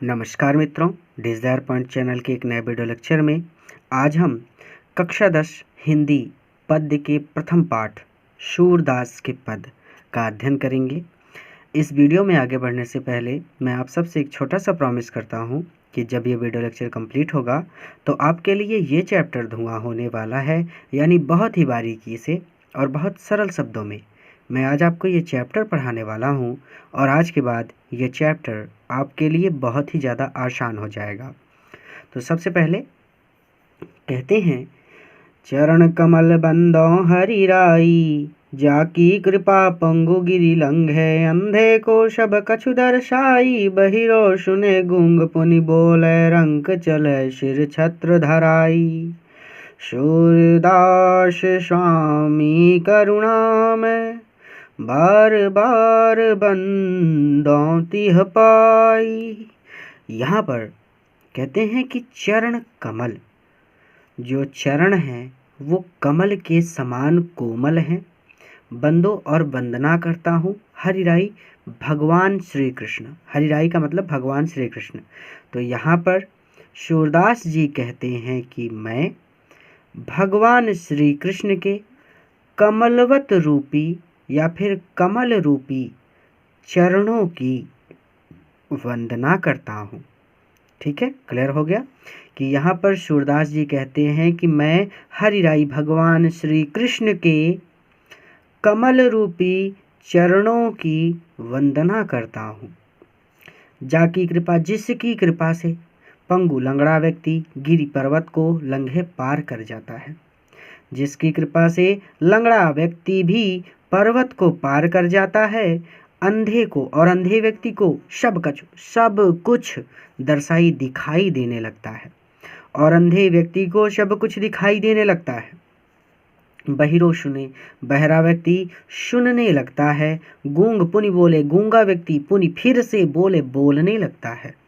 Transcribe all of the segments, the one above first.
नमस्कार मित्रों, desire point channel के एक नए वीडियो लेक्चर में आज हम कक्षा 10 हिंदी पद्य के प्रथम पाठ सूरदास के पद का अध्ययन करेंगे। इस वीडियो में आगे बढ़ने से पहले मैं आप सबसे एक छोटा सा प्रॉमिस करता हूं कि जब ये वीडियो लेक्चर कंप्लीट होगा तो आपके लिए ये चैप्टर धुआं होने वाला है, यानी बहुत ही बारीकी से और बहुत सरल शब्दों में मैं आज आपको ये चैप्टर पढ़ाने वाला हूँ और आज के बाद ये चैप्टर आपके लिए बहुत ही ज़्यादा आसान हो जाएगा। तो सबसे पहले कहते हैं, चरण कमल बंदो हरि राई, जाकी कृपा पंगु गिरि लंघे, अंधे को शब कछु दर्शाई, बहिरो सुने गूंग पुनि बोले, रंक चले सिर छत्र धराई। सूरदास स्वामी करुणा में, बार बार बंदों तिह पाई। यहाँ पर कहते हैं कि चरण कमल, जो चरण हैं वो कमल के समान कोमल हैं। बंदो और वंदना करता हूँ हरिराई, भगवान श्री कृष्ण। हरिराई का मतलब भगवान श्री कृष्ण। तो यहाँ पर सूरदास जी कहते हैं कि मैं भगवान श्री कृष्ण के कमलवत रूपी या फिर कमल रूपी चरणों की वंदना करता हूँ। ठीक है, क्लियर हो गया कि यहाँ पर सूरदास जी कहते हैं कि मैं हरिराई भगवान श्री कृष्ण के कमल रूपी चरणों की वंदना करता हूँ। जाकी कृपा, जिसकी कृपा से पंगु लंगड़ा व्यक्ति गिरि पर्वत को लंघे पार कर जाता है। जिसकी कृपा से लंगड़ा व्यक्ति भी पर्वत को पार कर जाता है। अंधे को और अंधे व्यक्ति को सब कुछ दर्शाई दिखाई देने लगता है, और अंधे व्यक्ति को सब कुछ दिखाई देने लगता है। बहिरो सुने, बहरा व्यक्ति सुनने लगता है। गूंग पुनि बोले, गूंगा व्यक्ति पुनि फिर से बोलने लगता है।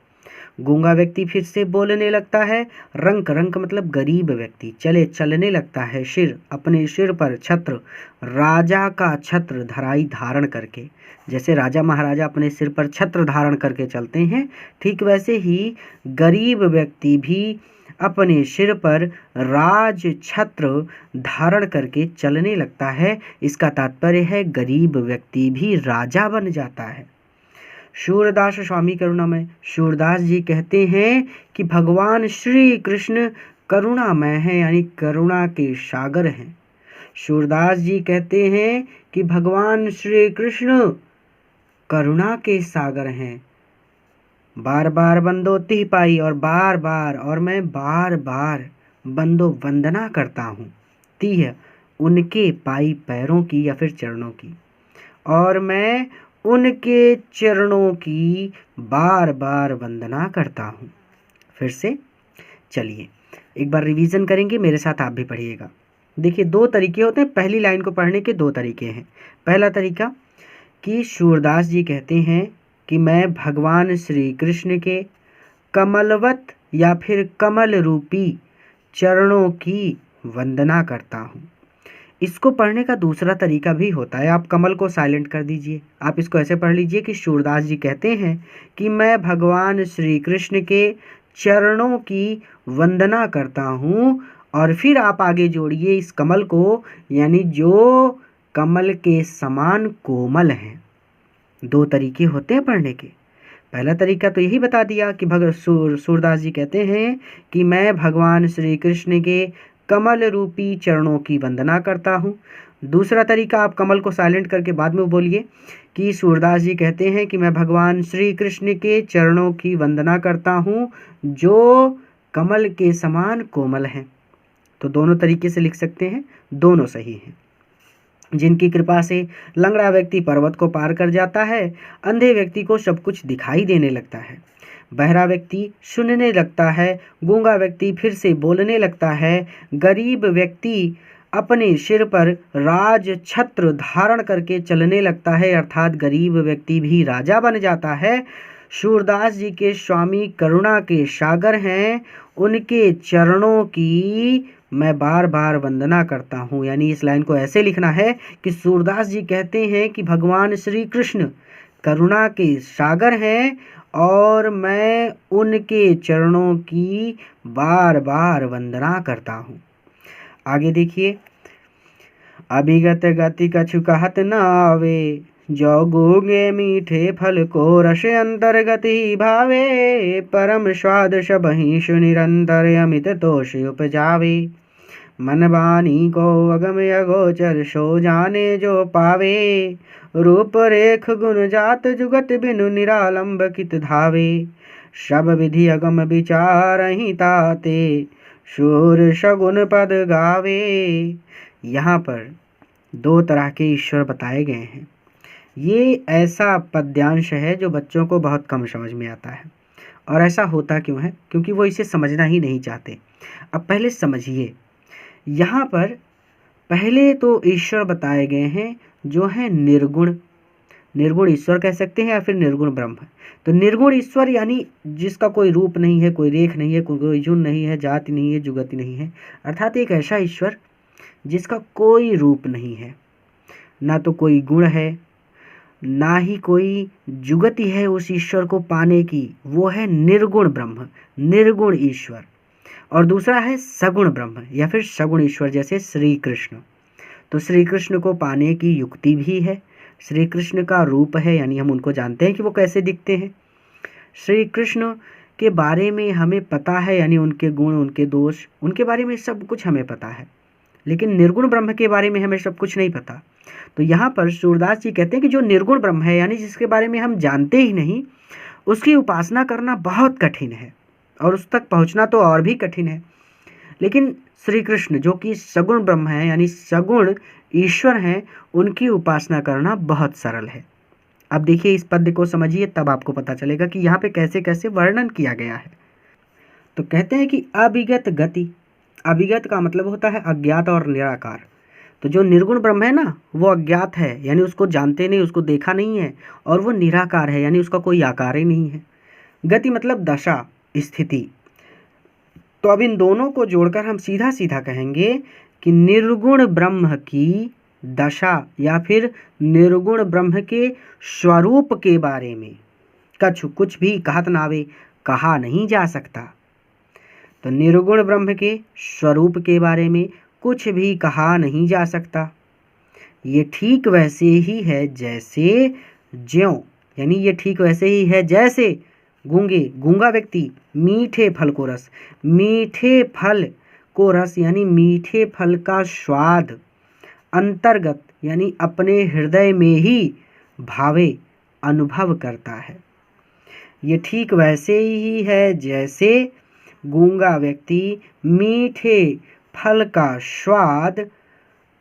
गूंगा व्यक्ति फिर से बोलने लगता है। रंक, रंक मतलब गरीब व्यक्ति चलने लगता है। सिर, अपने सिर पर छत्र, राजा का छत्र धराई धारण करके, जैसे राजा महाराजा अपने सिर पर छत्र धारण करके चलते हैं, ठीक वैसे ही गरीब व्यक्ति भी अपने सिर पर राज छत्र धारण करके चलने लगता है। इसका तात्पर्य है गरीब व्यक्ति भी राजा बन जाता है। सूरदास स्वामी करुणामय, सूरदास जी कहते हैं कि भगवान श्री कृष्ण करुणामय हैं, यानी करुणा के सागर हैं। सूरदास जी कहते हैं कि भगवान श्री कृष्ण करुणा के सागर हैं। बार बार बंदो तिह पाई, और मैं बार बार बंदो वंदना करता हूँ। तिह उनके पाई पैरों की या फिर चरणों की, और मैं उनके चरणों की बार बार वंदना करता हूँ। फिर से चलिए एक बार रिवीजन करेंगे, मेरे साथ आप भी पढ़िएगा। देखिए, दो तरीके होते हैं पहली लाइन को पढ़ने के, दो तरीके हैं। पहला तरीका कि सूरदास जी कहते हैं कि मैं भगवान श्री कृष्ण के कमलवत या फिर कमल रूपी चरणों की वंदना करता हूँ। इसको पढ़ने का दूसरा तरीका भी होता है। आप कमल को साइलेंट कर दीजिए, आप इसको ऐसे पढ़ लीजिए कि सूरदास जी कहते हैं कि मैं भगवान श्री कृष्ण के चरणों की वंदना करता हूँ, और फिर आप आगे जोड़िए इस कमल को, यानी जो कमल के समान कोमल हैं। दो तरीके होते हैं पढ़ने के। पहला तरीका तो यही बता दिया कि सूरदास जी कहते हैं कि मैं भगवान श्री कृष्ण के कमल रूपी चरणों की वंदना करता हूँ। दूसरा तरीका, आप कमल को साइलेंट करके बाद में बोलिए कि सूरदास जी कहते हैं कि मैं भगवान श्री कृष्ण के चरणों की वंदना करता हूँ जो कमल के समान कोमल हैं। तो दोनों तरीके से लिख सकते हैं, दोनों सही हैं। जिनकी कृपा से लंगड़ा व्यक्ति पर्वत को पार कर जाता है, अंधे व्यक्ति को सब कुछ दिखाई देने लगता है, बहरा व्यक्ति सुनने लगता है, गूंगा व्यक्ति फिर से बोलने लगता है, गरीब व्यक्ति अपने सिर पर राज छत्र धारण करके चलने लगता है, अर्थात गरीब व्यक्ति भी राजा बन जाता है। सूरदास जी के स्वामी करुणा के सागर हैं, उनके चरणों की मैं बार बार वंदना करता हूँ। यानी इस लाइन को ऐसे लिखना है कि सूरदास जी कहते हैं कि भगवान श्री कृष्ण करुणा के सागर हैं और मैं उनके चरणों की बार बार वंदना करता हूँ। आगे देखिए, अभिगत गति कछु कहत न आवे, जो गूंगे मीठे फल को रस अंतर्गति भावे, परम स्वाद सबहिषु निरंतर अमित तोष उपजावे, मन वाणी को अगम अगोचर सो जाने जो पावे, रूप रेख गुण जात जुगत बिनु निरालंब कित धावे, सब विधि अगम विचार ही ताते, शूर सगुन पद गावे। यहाँ पर दो तरह के ईश्वर बताए गए हैं। ये ऐसा पद्यांश है जो बच्चों को बहुत कम समझ में आता है, और ऐसा होता क्यों है? क्योंकि वो इसे समझना ही नहीं चाहते। अब पहले समझिए, यहाँ पर पहले तो ईश्वर बताए गए हैं जो है निर्गुण, निर्गुण ईश्वर कह सकते हैं या फिर निर्गुण ब्रह्म। तो निर्गुण ईश्वर यानी जिसका कोई रूप नहीं है, कोई रेख नहीं है, कोई जुन नहीं है, जाति नहीं है, जुगति नहीं है, अर्थात एक ऐसा ईश्वर जिसका कोई रूप नहीं है, ना तो कोई गुण है, ना ही कोई जुगति है उस ईश्वर को पाने की, वो है निर्गुण ब्रह्म, निर्गुण ईश्वर। और दूसरा है सगुण ब्रह्म या फिर सगुण ईश्वर, जैसे श्री कृष्ण। तो श्री कृष्ण को पाने की युक्ति भी है, श्री कृष्ण का रूप है, यानी हम उनको जानते हैं कि वो कैसे दिखते हैं। श्री कृष्ण के बारे में हमें पता है, यानी उनके गुण, उनके दोष, उनके बारे में सब कुछ हमें पता है। लेकिन निर्गुण ब्रह्म के बारे में हमें सब कुछ नहीं पता। तो यहाँ पर सूरदास जी कहते हैं कि जो निर्गुण ब्रह्म है, यानी जिसके बारे में हम जानते ही नहीं, उसकी उपासना करना बहुत कठिन है, और उस तक पहुँचना तो और भी कठिन है। लेकिन श्री कृष्ण जो कि सगुण ब्रह्म है, यानी सगुण ईश्वर हैं, उनकी उपासना करना बहुत सरल है। अब देखिए, इस पद्य को समझिए, तब आपको पता चलेगा कि यहाँ पे कैसे कैसे वर्णन किया गया है। तो कहते हैं कि अभिगत गति, अभिगत का मतलब होता है अज्ञात और निराकार। तो जो निर्गुण ब्रह्म है ना, वो अज्ञात है, यानी उसको जानते नहीं, उसको देखा नहीं है, और वो निराकार है, यानी उसका कोई आकार ही नहीं है। गति मतलब दशा, स्थिति। तो अब इन दोनों को जोड़कर हम सीधा सीधा कहेंगे कि निर्गुण ब्रह्म की दशा या फिर निर्गुण ब्रह्म के स्वरूप के बारे में कछु कुछ भी कहत नावे, कहा नहीं जा सकता। तो निर्गुण ब्रह्म के स्वरूप के बारे में कुछ भी कहा नहीं जा सकता। ये ठीक वैसे ही है जैसे ज्यों, यानी ये ठीक वैसे ही है जैसे गूंगा व्यक्ति मीठे फल को रस, मीठे फल को रस यानी मीठे फल का स्वाद अंतर्गत यानी अपने हृदय में ही भावे, अनुभव करता है। ये ठीक वैसे ही है जैसे गूंगा व्यक्ति मीठे फल का स्वाद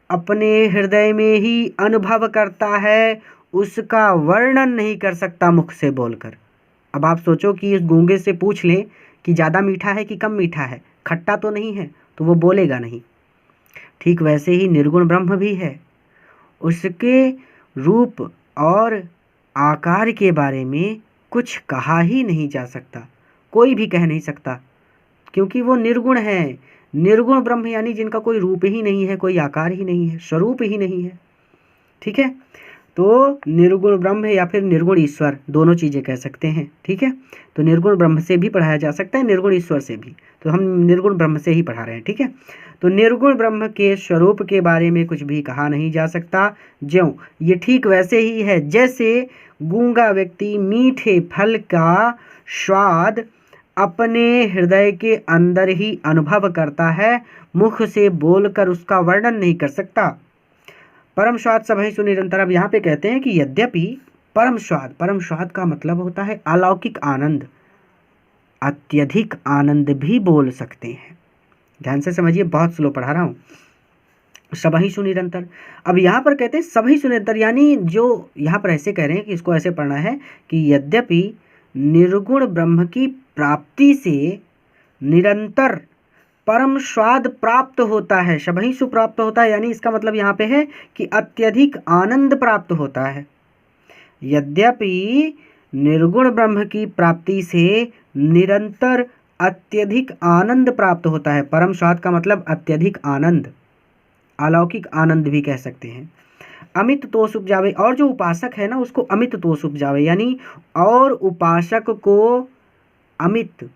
अपने हृदय में ही अनुभव करता है, उसका वर्णन नहीं कर सकता मुख से बोलकर। अब आप सोचो कि इस गूंगे से पूछ लें कि ज़्यादा मीठा है कि कम मीठा है, खट्टा तो नहीं है, तो वो बोलेगा नहीं। ठीक वैसे ही निर्गुण ब्रह्म भी है, उसके रूप और आकार के बारे में कुछ कहा ही नहीं जा सकता, कोई भी कह नहीं सकता, क्योंकि वो निर्गुण है। निर्गुण ब्रह्म यानी जिनका कोई रूप ही नहीं है, कोई आकार ही नहीं है, स्वरूप ही नहीं है। ठीक है, तो निर्गुण ब्रह्म या फिर निर्गुण ईश्वर दोनों चीज़ें कह सकते हैं। ठीक है, तो निर्गुण ब्रह्म से भी पढ़ाया जा सकता है, निर्गुण ईश्वर से भी, तो हम निर्गुण ब्रह्म से ही पढ़ा रहे हैं। ठीक है, तो निर्गुण ब्रह्म के स्वरूप के बारे में कुछ भी कहा नहीं जा सकता, ज्यों ये ठीक वैसे ही है जैसे गूंगा व्यक्ति मीठे फल का स्वाद अपने हृदय के अंदर ही अनुभव करता है, मुख से बोलकर उसका वर्णन नहीं कर सकता। परम स्वाद सबहिषु निरंतर। अब यहाँ पे कहते हैं कि यद्यपि परम स्वाद का मतलब होता है अलौकिक आनंद, अत्यधिक आनंद भी बोल सकते हैं। ध्यान से समझिए, बहुत स्लो पढ़ा रहा हूँ। सबहिषु निरंतर, अब यहाँ पर कहते हैं सबहिषु निरंतर, यानी जो यहाँ पर ऐसे कह रहे हैं कि इसको ऐसे पढ़ना है कि यद्यपि निर्गुण ब्रह्म की प्राप्ति से निरंतर परम स्वाद प्राप्त होता है, सबहिषु प्राप्त होता है, यानी इसका मतलब यहाँ पे है कि अत्यधिक आनंद प्राप्त होता है। यद्यपि निर्गुण ब्रह्म की प्राप्ति से निरंतर अत्यधिक आनंद प्राप्त होता है। परम स्वाद का मतलब अत्यधिक आनंद, अलौकिक आनंद भी कह सकते हैं। अमित तोष उपजावे, और जो उपासक है ना उसको अमित तोष उपजावे, यानी और उपासक को अमित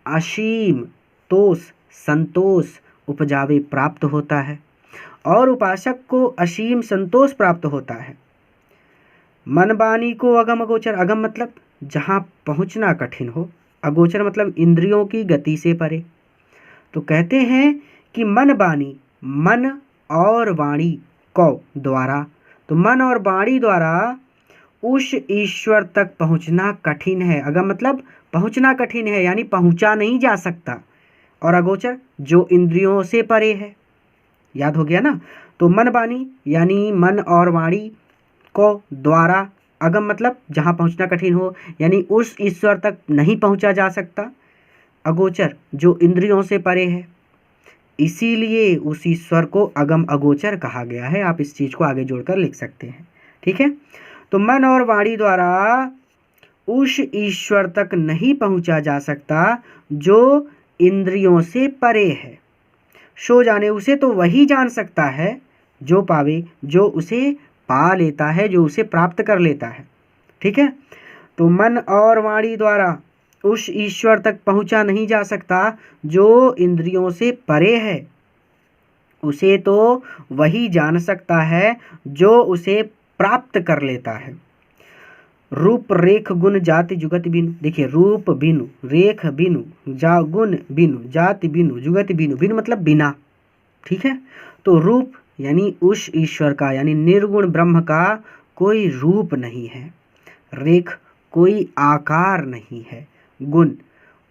असीम तोष संतोष उपजावे प्राप्त होता है, और उपासक को असीम संतोष प्राप्त होता है। मन वाणी को अगम अगोचर, अगम मतलब जहाँ पहुँचना कठिन हो, अगोचर मतलब इंद्रियों की गति से परे। तो कहते हैं कि मन वाणी, मन और वाणी को द्वारा, तो मन और वाणी द्वारा उस ईश्वर तक पहुँचना कठिन है। अगम मतलब पहुँचना कठिन है, यानी पहुँचा नहीं जा सकता, और अगोचर जो इंद्रियों से परे है। याद हो गया ना। तो मन वाणी यानी मन और वाणी को द्वारा, अगम मतलब जहाँ पहुँचना कठिन हो, यानी उस ईश्वर तक नहीं पहुँचा जा सकता, अगोचर जो इंद्रियों से परे है, इसीलिए उस ईश्वर को अगम अगोचर कहा गया है। आप इस चीज़ को आगे जोड़कर लिख सकते हैं। ठीक है। तो मन और वाणी द्वारा उस ईश्वर तक नहीं पहुँचा जा सकता जो इंद्रियों से परे है। सो जाने उसे तो वही जान सकता है जो पावे, जो उसे पा लेता है, जो उसे प्राप्त कर लेता है। ठीक है। तो मन और वाणी द्वारा उस ईश्वर तक पहुँचा नहीं जा सकता जो इंद्रियों से परे है, उसे तो वही जान सकता है जो उसे प्राप्त कर लेता है। रूप रेख गुण जाति जुगति बिनु, देखिए रूप बिनु, रेख बिनु, गुण बिनु, जाति बिनु, जुगति बिनु, बिनु मतलब बिना। ठीक है। तो रूप यानी उस ईश्वर का, यानी निर्गुण ब्रह्म का कोई रूप नहीं है, रेख कोई आकार नहीं है, गुण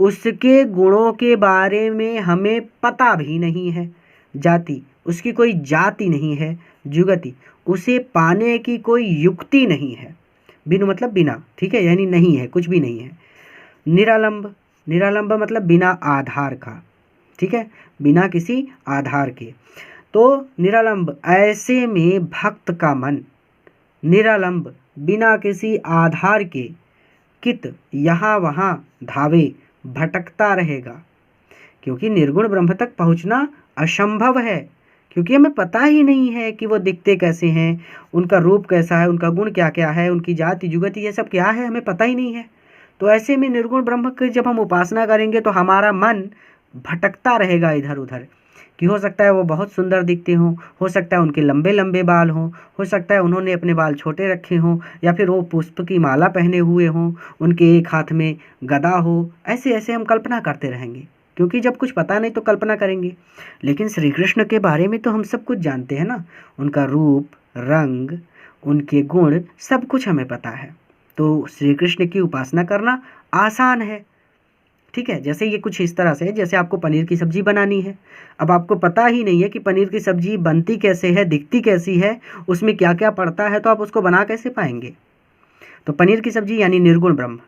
उसके गुणों के बारे में हमें पता भी नहीं है, जाति उसकी कोई जाति नहीं है, जुगति उसे पाने की कोई युक्ति नहीं है, बिनु मतलब बिना। ठीक है, यानी नहीं है, कुछ भी नहीं है। निरालंब, निरालंब मतलब बिना आधार का। ठीक है, बिना किसी आधार के। तो निरालंब ऐसे में भक्त का मन निरालंब बिना किसी आधार के कित यहाँ वहाँ धावे भटकता रहेगा, क्योंकि निर्गुण ब्रह्म तक पहुँचना असंभव है, क्योंकि हमें पता ही नहीं है कि वो दिखते कैसे हैं, उनका रूप कैसा है, उनका गुण क्या क्या है, उनकी जाति जुगति ये सब क्या है, हमें पता ही नहीं है। तो ऐसे में निर्गुण ब्रह्म की जब हम उपासना करेंगे तो हमारा मन भटकता रहेगा इधर उधर, कि हो सकता है वो बहुत सुंदर दिखते हों, हो सकता है उनके लंबे लंबे बाल हों, हो सकता है उन्होंने अपने बाल छोटे रखे हों, या फिर वो पुष्प की माला पहने हुए हों, उनके एक हाथ में गदा हो। ऐसे ऐसे हम कल्पना करते रहेंगे, क्योंकि जब कुछ पता नहीं तो कल्पना करेंगे। लेकिन श्री कृष्ण के बारे में तो हम सब कुछ जानते हैं ना, उनका रूप रंग उनके गुण सब कुछ हमें पता है। तो श्री कृष्ण की उपासना करना आसान है। ठीक है, जैसे ये कुछ इस तरह से, जैसे आपको पनीर की सब्जी बनानी है, अब आपको पता ही नहीं है कि पनीर की सब्जी बनती कैसे है, दिखती कैसी है, उसमें क्या क्या पड़ता है, तो आप उसको बना कैसे पाएंगे। तो पनीर की सब्जी यानी निर्गुण ब्रह्म,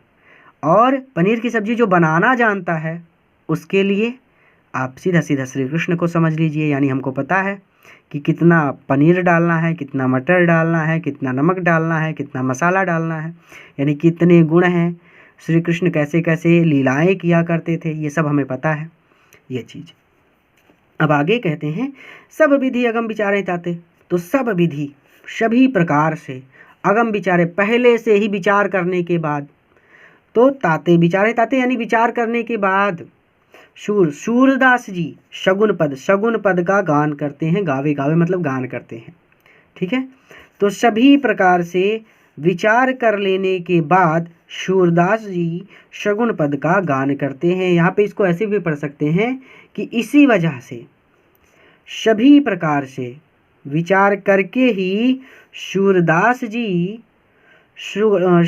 और पनीर की सब्जी जो बनाना जानता है उसके लिए आप सीधा सीधा श्री कृष्ण को समझ लीजिए। यानी हमको पता है कि कितना पनीर डालना है, कितना मटर डालना है, कितना नमक डालना है, कितना मसाला डालना है, यानी कितने गुण हैं, श्री कृष्ण कैसे कैसे लीलाएं किया करते थे, ये सब हमें पता है ये चीज़। अब आगे कहते हैं सब विधि अगम विचारे ताते, तो सब विधि सभी प्रकार से अगम विचारे पहले से ही विचार करने के बाद, तो ताते विचारे ताते यानी विचार करने के बाद सूरदास जी शगुन पद का गान करते हैं, गावे गावे मतलब गान करते हैं। ठीक है, तो सभी प्रकार से विचार कर लेने के बाद सूरदास जी शगुन पद का गान करते हैं। यहाँ पे इसको ऐसे भी पढ़ सकते हैं कि इसी वजह से सभी प्रकार से विचार करके ही सूरदास जी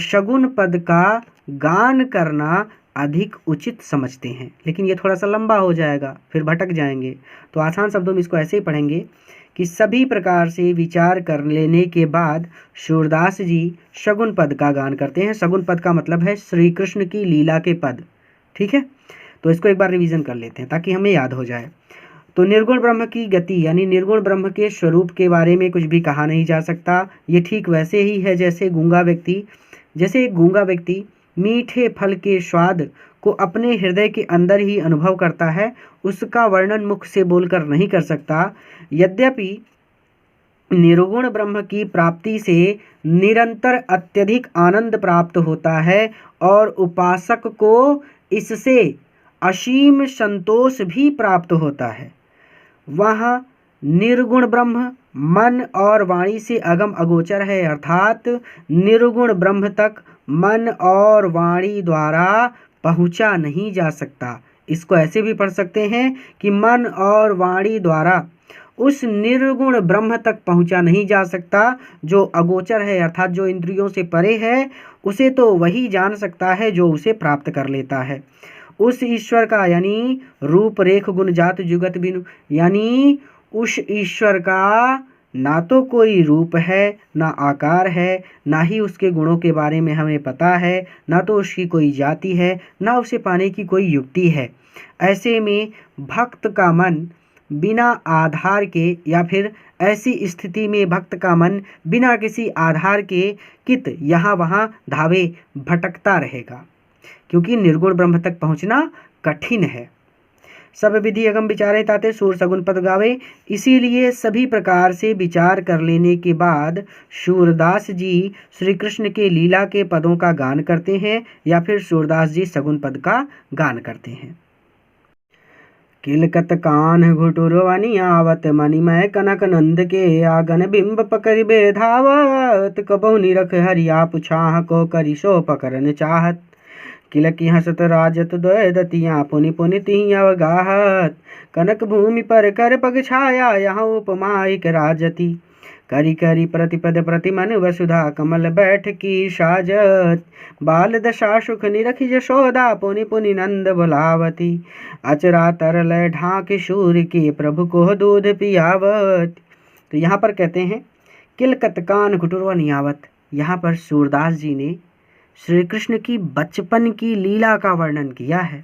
शगुन पद का गान करना अधिक उचित समझते हैं। लेकिन ये थोड़ा सा लंबा हो जाएगा, फिर भटक जाएंगे, तो आसान शब्दों में इसको ऐसे ही पढ़ेंगे कि सभी प्रकार से विचार कर लेने के बाद सूरदास जी शगुन पद का गान करते हैं। शगुन पद का मतलब है श्री कृष्ण की लीला के पद। ठीक है, तो इसको एक बार रिवीजन कर लेते हैं ताकि हमें याद हो जाए। तो निर्गुण ब्रह्म की गति यानी निर्गुण ब्रह्म के स्वरूप के बारे में कुछ भी कहा नहीं जा सकता। ये ठीक वैसे ही है जैसे एक गूंगा व्यक्ति मीठे फल के स्वाद को अपने हृदय के अंदर ही अनुभव करता है, उसका वर्णन मुख से बोलकर नहीं कर सकता। यद्यपि निर्गुण ब्रह्म की प्राप्ति से निरंतर अत्यधिक आनंद प्राप्त होता है और उपासक को इससे असीम संतोष भी प्राप्त होता है। वह निर्गुण ब्रह्म मन और वाणी से अगम अगोचर है, अर्थात निर्गुण ब्रह्म तक मन और वाणी द्वारा पहुँचा नहीं जा सकता। इसको ऐसे भी पढ़ सकते हैं कि मन और वाणी द्वारा उस निर्गुण ब्रह्म तक पहुँचा नहीं जा सकता जो अगोचर है, अर्थात जो इंद्रियों से परे है। उसे तो वही जान सकता है जो उसे प्राप्त कर लेता है। उस ईश्वर का यानी रूप रेख गुण जात जुगत बिनु, यानी उस ईश्वर का ना तो कोई रूप है, ना आकार है, ना ही उसके गुणों के बारे में हमें पता है, ना तो उसकी कोई जाति है, ना उसे पाने की कोई युक्ति है। ऐसे में भक्त का मन बिना आधार के, या फिर ऐसी स्थिति में भक्त का मन बिना किसी आधार के कित यहाँ वहाँ धावे भटकता रहेगा, क्योंकि निर्गुण ब्रह्म तक पहुँचना कठिन है। सब विधि अगम विचारे ताते सूर सगुन पद गावे। इसीलिए सभी प्रकार से विचार कर लेने के बाद सूरदास जी श्री कृष्ण के लीला के पदों का गान करते हैं, या फिर सूरदास जी सगुन पद का गान करते हैं। किलकत कान घुटुरवानी आवत मणिमय कनक नंद के आगन बिंब पकड़बे धावत कबहु निरख हरिया पुछाह को करी सो पकड़न चाहत। किलकी हसत राजत द्वय दतियाँ पुनि पुनि तिहि अवगाहत कनक भूमि पर कर पग छाया यहाँ उपमाइक राजती करी करी प्रतिपद प्रतिमन वसुधा कमल बैठ की साजत बाल दशा सुख निरखि जशोदा पुनि पुनि नंद बुलावती अचरा तरल ढाक शूर के प्रभु को दूध पियावत। तो यहाँ पर कहते हैं किलकत कान घुटुरवा नियावत। यहाँ पर सूरदास जी ने श्री कृष्ण की बचपन की लीला का वर्णन किया है।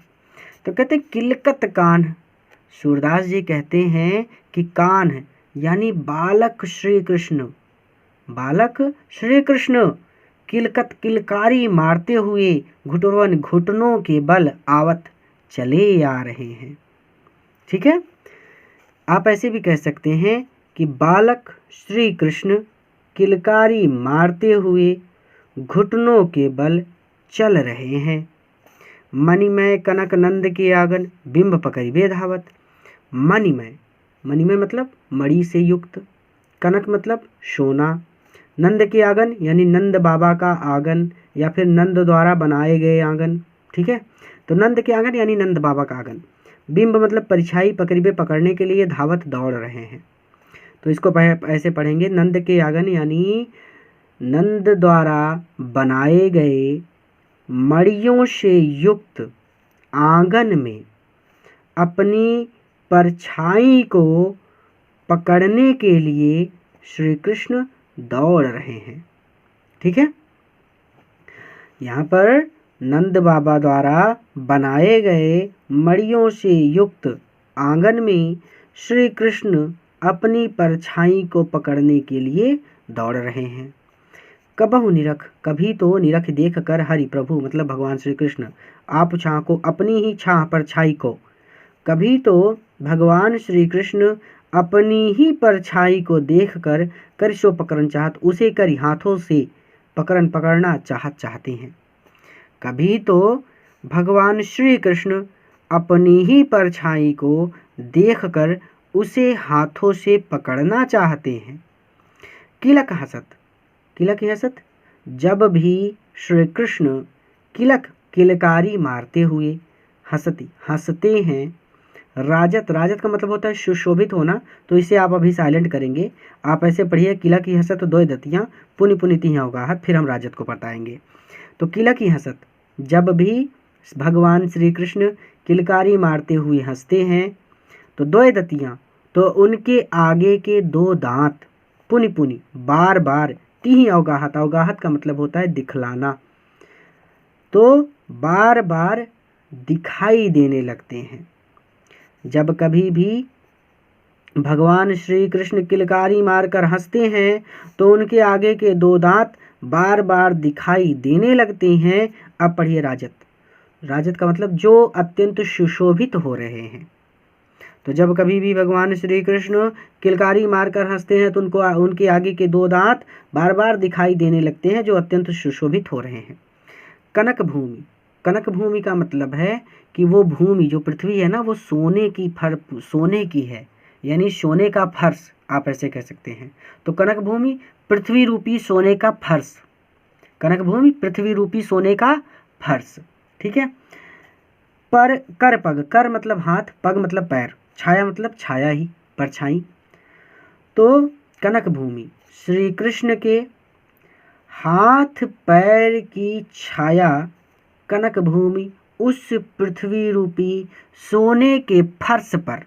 तो कहते किलकत कान, सूरदास जी कहते हैं कि कान यानी बालक श्री कृष्ण, बालक श्री कृष्ण किलकत किलकारी मारते हुए घुटुरवन घुटनों के बल आवत चले आ रहे हैं। ठीक है, आप ऐसे भी कह सकते हैं कि बालक श्री कृष्ण किलकारी मारते हुए घुटनों के बल चल रहे हैं। मणिमय कनक नंद के आंगन बिंब पकड़बे धावत। मणिमय, मणिमय मतलब मणि से युक्त, कनक मतलब सोना, नंद के आंगन यानी नंद बाबा का आंगन या फिर नंद द्वारा बनाए गए आंगन। ठीक है, तो नंद के आंगन यानी नंद बाबा का आंगन। बिंब मतलब परछाई पकड़बे पकड़ने के लिए धावत दौड़ रहे हैं। तो इसको ऐसे पढ़ेंगे, नंद के आंगन यानी नंद द्वारा बनाए गए मणियों से युक्त आंगन में अपनी परछाई को पकड़ने के लिए श्री कृष्ण दौड़ रहे हैं। ठीक है, यहाँ पर नंद बाबा द्वारा बनाए गए मणियों से युक्त आंगन में श्री कृष्ण अपनी परछाई को पकड़ने के लिए दौड़ रहे हैं। कबहु निरख, कभी तो निरख देख कर हरि प्रभु मतलब भगवान श्री कृष्ण आप छाह को अपनी ही छाह परछाई को, कभी तो भगवान श्री कृष्ण अपनी ही परछाई को देख कर करिशो पकड़न चाहत, उसे करी हाथों से पकड़ना चाहते हैं। कभी तो भगवान श्री कृष्ण अपनी ही परछाई को देखकर उसे हाथों से पकड़ना चाहते हैं। किलक हसत, किलक हसत, जब भी श्री कृष्ण किलक किलकारी मारते हुए हंसते हैं। राजत, राजत का मतलब होता है सुशोभित होना, तो इसे आप अभी साइलेंट करेंगे। आप ऐसे पढ़िए, किला की हंसत द्वय दतियाँ पुनि पुनि तिहि अवगाहत, फिर हम राजत को बताएंगे। तो किला की हंसत, जब भी भगवान श्री कृष्ण किलकारी मारते हुए हंसते हैं तो द्वय दतियाँ, तो उनके आगे के दो दांत पुनि पुनि बार बार तिहि अवगाहत, अवगाहत का मतलब होता है दिखलाना, तो बार बार दिखाई देने लगते हैं। जब कभी भी भगवान श्री कृष्ण किलकारी मारकर हंसते हैं तो उनके आगे के दो दांत बार बार दिखाई देने लगते हैं। अब पढ़िए राजत, राजत का मतलब जो अत्यंत सुशोभित हो रहे हैं। तो जब कभी भी भगवान श्री कृष्ण किलकारी मारकर हंसते हैं तो उनको उनके आगे के 2 दांत बार बार दिखाई देने लगते हैं, जो अत्यंत सुशोभित हो रहे हैं। कनक भूमि, कनक भूमि का मतलब है कि वो भूमि जो पृथ्वी है ना, वो सोने की है, यानी सोने का फर्श, आप ऐसे कह सकते हैं। तो कनक भूमि पृथ्वी रूपी सोने का फर्श, कनक भूमि पृथ्वी रूपी सोने का फर्श, ठीक है। पर कर पग, कर मतलब हाथ, पग मतलब पैर, छाया मतलब छाया ही, परछाई। तो कनक भूमि श्री कृष्ण के हाथ पैर की छाया, कनक भूमि उस पृथ्वी रूपी सोने के फर्श पर,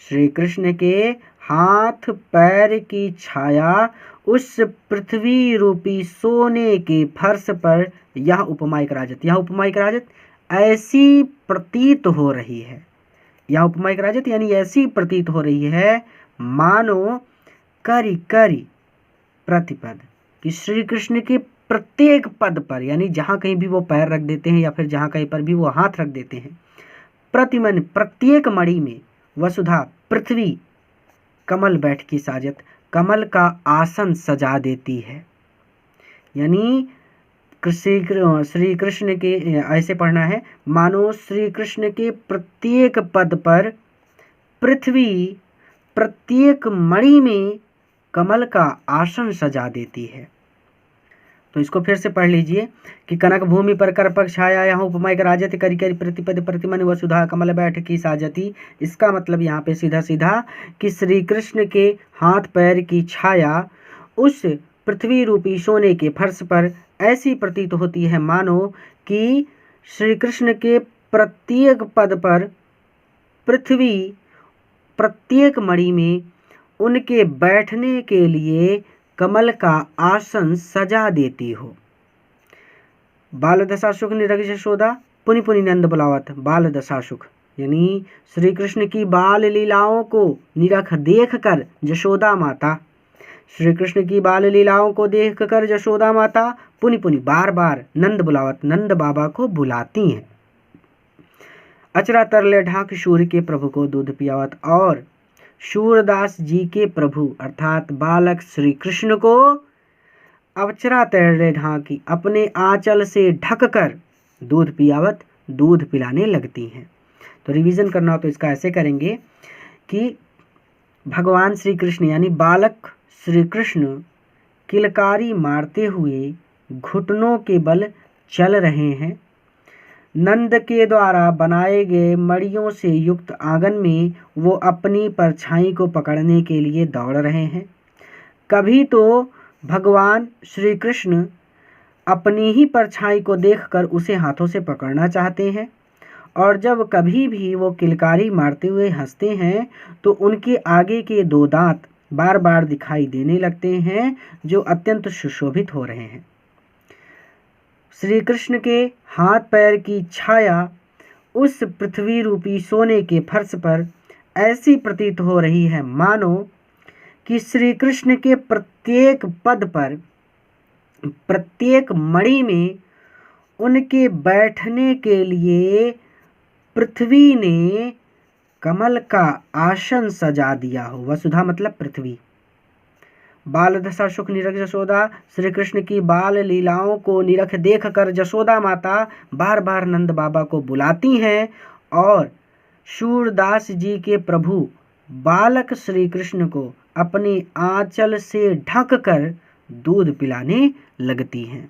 श्री कृष्ण के हाथ पैर की छाया उस पृथ्वी रूपी सोने के फर्श पर, यह उपमा एक राजत, यह उपमा एक राजत ऐसी प्रतीत हो रही है, यह उपमा एक राजत यानी ऐसी प्रतीत हो रही है मानो करी करी प्रतिपद, कि श्री कृष्ण के प्रत्येक पद पर, यानी जहाँ कहीं भी वो पैर रख देते हैं या फिर जहाँ कहीं पर भी वो हाथ रख देते हैं, प्रतिमन प्रत्येक मणि में वसुधा पृथ्वी कमल बैठ की साजत, कमल का आसन सजा देती है। यानी श्री कृष्ण के, ऐसे पढ़ना है, मानो श्री कृष्ण के प्रत्येक पद पर पृथ्वी प्रत्येक मणि में कमल का आसन सजा देती है। तो इसको फिर से पढ़ लीजिए कि कनक भूमि पर कर पग छाया, यहाँ उपमा एक राजत करी करी प्रतिपद प्रतिमन वसुधा कमल बैठ की साजती। इसका मतलब यहाँ पे सीधा सीधा कि श्री कृष्ण के हाथ पैर की छाया उस पृथ्वी रूपी सोने के फर्श पर ऐसी प्रतीत होती है मानो कि श्री कृष्ण के प्रत्येक पद पर पृथ्वी प्रत्येक मणि में उनके बैठने के लिए कमल का आसन सजा देती हो। बाल दशा सुख निरख यशोदा पुनि पुनि नंद बुलावत, बाल दशा सुख यानी श्री कृष्ण की बाल लीलाओं को निरख देख कर यशोदा माता, श्री कृष्ण की बाल लीलाओं को देख कर यशोदा माता पुनि पुनि बार बार नंद बुलावत, नंद बाबा को बुलाती हैं। अचरा तरले ढाक सूर्य के प्रभु को दूध पियावत, और सूरदास जी के प्रभु अर्थात बालक श्री कृष्ण को अवचरा तरले ढाकी अपने आंचल से ढककर दूध पियावत, दूध पिलाने लगती हैं। तो रिवीजन करना हो तो इसका ऐसे करेंगे कि भगवान श्री कृष्ण यानी बालक श्री कृष्ण किलकारी मारते हुए घुटनों के बल चल रहे हैं। नंद के द्वारा बनाए गए मड़ियों से युक्त आंगन में वो अपनी परछाई को पकड़ने के लिए दौड़ रहे हैं। कभी तो भगवान श्री कृष्ण अपनी ही परछाई को देखकर उसे हाथों से पकड़ना चाहते हैं, और जब कभी भी वो किलकारी मारते हुए हंसते हैं तो उनके आगे के 2 दांत बार बार दिखाई देने लगते हैं, जो अत्यंत सुशोभित हो रहे हैं। श्री कृष्ण के हाथ पैर की छाया उस पृथ्वी रूपी सोने के फर्श पर ऐसी प्रतीत हो रही है मानो कि श्री कृष्ण के प्रत्येक पद पर प्रत्येक मणि में उनके बैठने के लिए पृथ्वी ने कमल का आसन सजा दिया हो। वसुधा मतलब पृथ्वी। बाल दशा सुख निरख यशोदा, श्री कृष्ण की बाल लीलाओं को निरख देख कर यशोदा माता बार बार नंद बाबा को बुलाती हैं, और सूरदास जी के प्रभु बालक श्री कृष्ण को अपने आंचल से ढककर दूध पिलाने लगती हैं।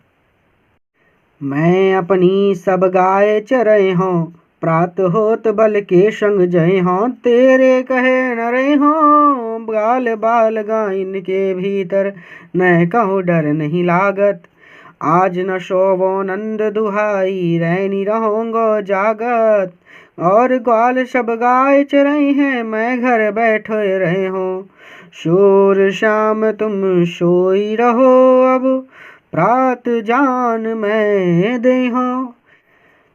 मैं अपनी सब गाय चरे हों, प्रात होत बल के संग जय हों, तेरे कहे न रहे हों, बाल बाल गाइन के भीतर न कहूँ डर नहीं लागत। आज न सोवो नंद दुहाई, रैनी रहूँगो जागत, और ग्वाल सब गाय चराई हैं, मैं घर बैठे रहे हों। शोर शाम तुम सोई रहो, अब प्रात जान मैं दे हो।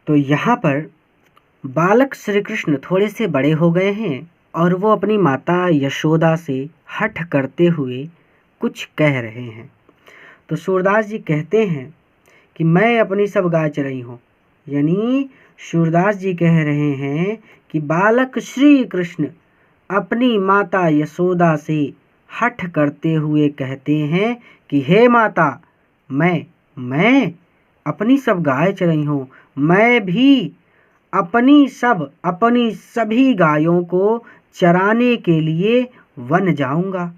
तो यहाँ पर बालक श्री कृष्ण थोड़े से बड़े हो गए हैं और वो अपनी माता यशोदा से हठ करते हुए कुछ कह रहे हैं। तो सूरदास जी कहते हैं कि मैं अपनी सब गाय चराई हूँ, यानी सूरदास जी कह रहे हैं कि बालक श्री कृष्ण अपनी माता यशोदा से हठ करते हुए कहते हैं कि हे माता, मैं अपनी सब गाय चराई हूँ, मैं भी अपनी सभी गायों को चराने के लिए वन जाऊंगा।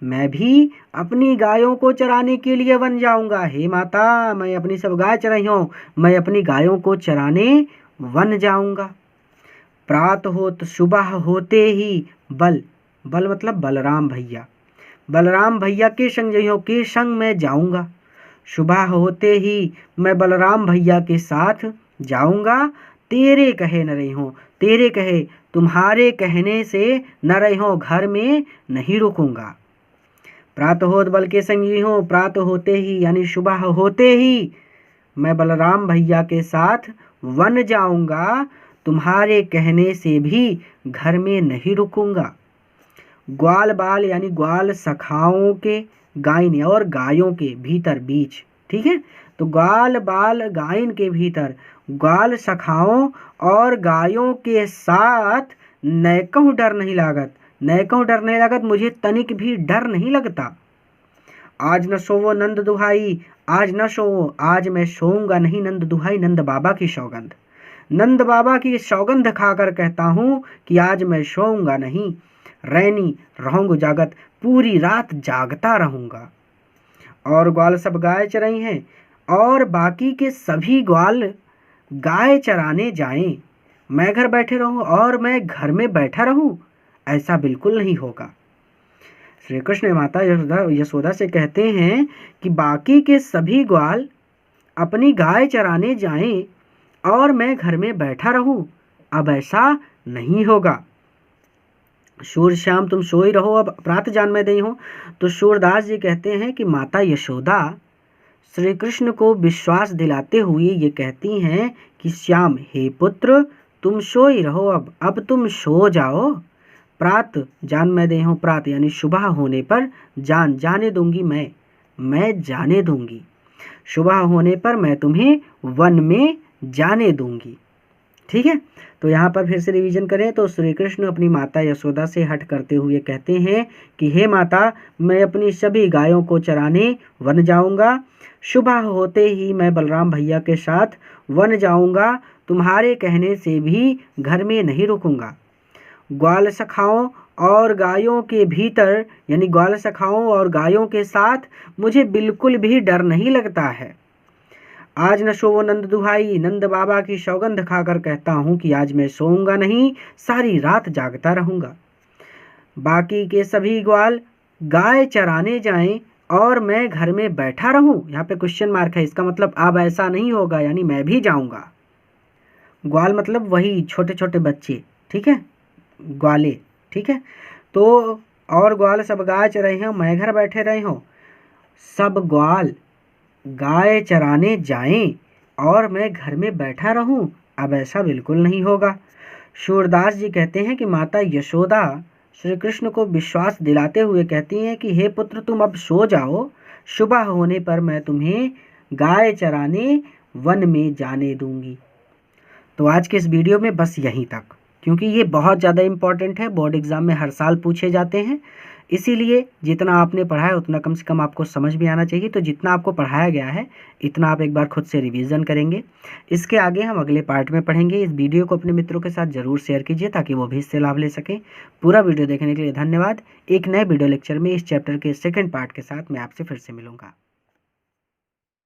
मैं भी अपनी गायों को चराने के लिए वन जाऊंगा। हे माता, मैं अपनी सब गाय चराई हूँ, मैं अपनी गायों को चराने वन जाऊंगा। प्रात होत सुबह होते ही बल मतलब बलराम भैया के संग मैं जाऊंगा। सुबह होते ही मैं बलराम भैया के साथ जाऊंगा। तेरे कहे न रही हूँ, तेरे कहे तुम्हारे कहने से न रही हूँ, घर में नहीं रुकूंगा। प्रात होत बल के संगी हूँ, प्रात होते ही यानी सुबह होते ही मैं बलराम भैया के साथ वन जाऊंगा, तुम्हारे कहने से भी घर में नहीं रुकूंगा। ग्वाल बाल यानी ग्वाल सखाओं के गायन और गायों के भीतर बीच, ठीक है। तो ग्वाल बाल गायन के भीतर ग्वाल सखाओं और गायों के साथ नैकहु डर नहीं लागत, मुझे तनिक भी डर नहीं लगता। आज न सोवो नंद दुहाई, आज न सोवो, आज मैं सोऊंगा नहीं नंद दुहाई, नंद बाबा की सौगंध, नंद बाबा की सौगंध खाकर कहता हूँ कि आज मैं सोऊंगा नहीं, रैनी रहूंगा जागत, पूरी रात जागता रहूंगा। और ग्वाल सब गाय चराई हैं और बाकी के सभी ग्वाल गाय चराने जाएं, मैं घर बैठे रहूं और मैं घर में बैठा रहूं, ऐसा बिल्कुल नहीं होगा। श्री कृष्ण माता यशोदा से कहते हैं कि बाकी के सभी ग्वाल अपनी गाय चराने जाएं और मैं घर में बैठा रहूं, अब ऐसा नहीं होगा। सूर श्याम तुम सोई रहो, अब प्रात जान मैं दई हूँ। तो सूरदास जी कहते हैं कि माता यशोदा श्री कृष्ण को विश्वास दिलाते हुए ये कहती हैं कि श्याम, हे पुत्र, तुम सोई रहो, अब तुम सो जाओ। प्रात जान मैं दई हूँ, प्रात यानी सुबह होने पर जाने दूंगी, मैं जाने दूंगी, सुबह होने पर मैं तुम्हें वन में जाने दूंगी, ठीक है। तो यहाँ पर फिर से रिवीजन करें तो श्री कृष्ण अपनी माता यशोदा से हट करते हुए कहते हैं कि हे माता, मैं अपनी सभी गायों को चराने वन जाऊंगा। सुबह होते ही मैं बलराम भैया के साथ वन जाऊंगा, तुम्हारे कहने से भी घर में नहीं रुकूंगा। ग्वाल सखाओं और गायों के भीतर यानी ग्वाल सखाओं और गायों के साथ मुझे बिल्कुल भी डर नहीं लगता है। आज न सोवो नंद दुहाई, नंद बाबा की सौगंध खाकर कहता हूँ कि आज मैं सोऊंगा नहीं, सारी रात जागता रहूंगा। बाकी के सभी ग्वाल गाय चराने जाएं और मैं घर में बैठा रहूं, यहाँ पे क्वेश्चन मार्क है, इसका मतलब अब ऐसा नहीं होगा, यानी मैं भी जाऊंगा। ग्वाल मतलब वही छोटे छोटे बच्चे, ठीक है, ग्वाले, ठीक है। तो और ग्वाल सब गाय चराई हैं, मैं घर बैठे रहे हूँ, सब ग्वाल गाय चराने जाएं और मैं घर में बैठा रहूं, अब ऐसा बिल्कुल नहीं होगा। सूरदास जी कहते हैं कि माता यशोदा श्री कृष्ण को विश्वास दिलाते हुए कहती हैं कि हे पुत्र, तुम अब सो जाओ, सुबह होने पर मैं तुम्हें गाय चराने वन में जाने दूंगी। तो आज के इस वीडियो में बस यहीं तक, क्योंकि ये बहुत ज़्यादा इम्पॉर्टेंट है, बोर्ड एग्ज़ाम में हर साल पूछे जाते हैं, इसीलिए जितना आपने पढ़ा है उतना कम से कम आपको समझ भी आना चाहिए। तो जितना आपको पढ़ाया गया है इतना आप एक बार खुद से रिवीजन करेंगे। इसके आगे हम अगले पार्ट में पढ़ेंगे। इस वीडियो को अपने मित्रों के साथ ज़रूर शेयर कीजिए ताकि वो भी इससे लाभ ले सकें। पूरा वीडियो देखने के लिए धन्यवाद। एक नए वीडियो लेक्चर में इस चैप्टर के सेकंड पार्ट के साथ मैं आपसे फिर से मिलूँगा।